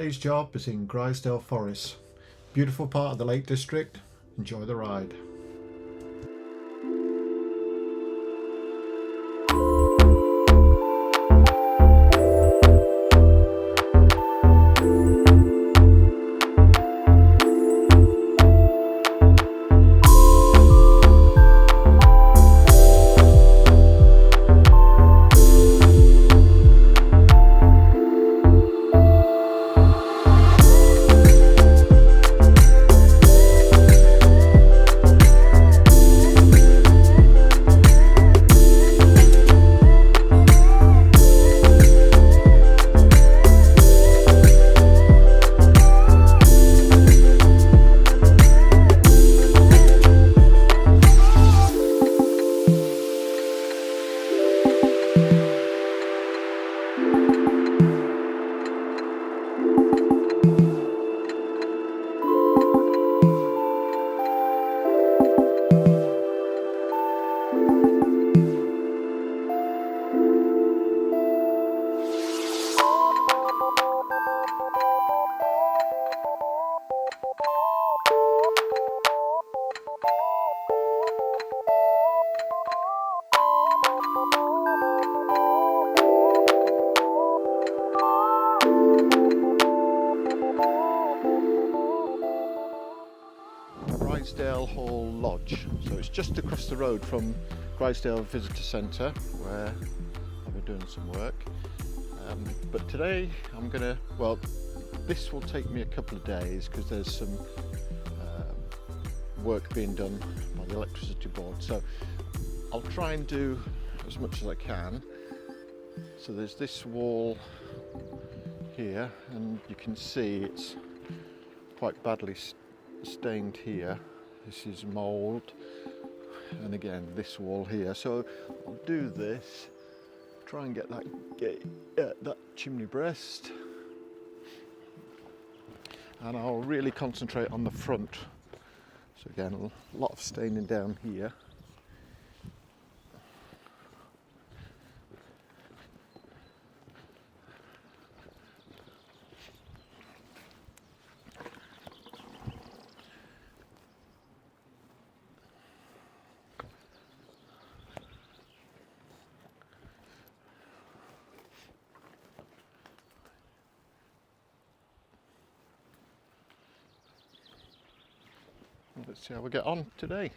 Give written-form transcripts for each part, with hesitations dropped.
Today's job is in Grizedale Forest. Beautiful part of the Lake District. Enjoy the ride. Grizedale Hall Lodge, so it's just across the road from Grizedale Visitor Centre where I've been doing some work, but today I'm gonna, well, this will take me a couple of days because there's some work being done by the electricity board, so I'll try and do as much as I can. So there's this wall here and you can see it's quite badly stained here. This is mould, and again this wall here. So I'll do this, try and get that chimney breast, and I'll really concentrate on the front. So again, a lot of staining down here. Let's see how we get on today.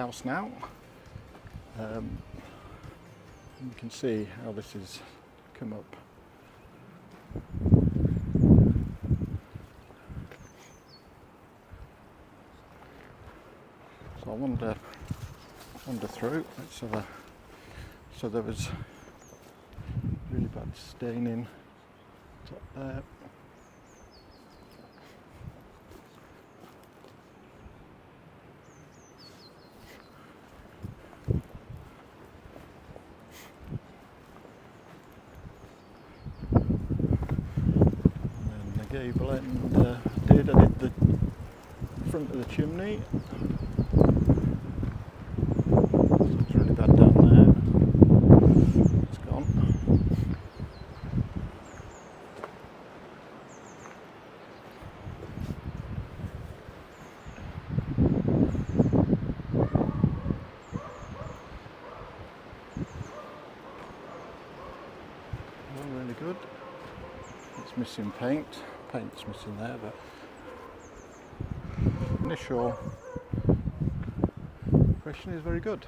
house now. You can see how this has come up. So I wander through. Let's have a. So there was really bad staining top there. Gable end I did the front of the chimney. It's really bad down there. It's gone. Well, really good. It's missing paint. Paint's missing there, but initial impression is very good.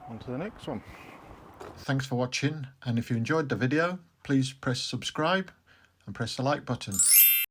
On to the next one. Thanks for watching, and if you enjoyed the video, please press subscribe and press the like button.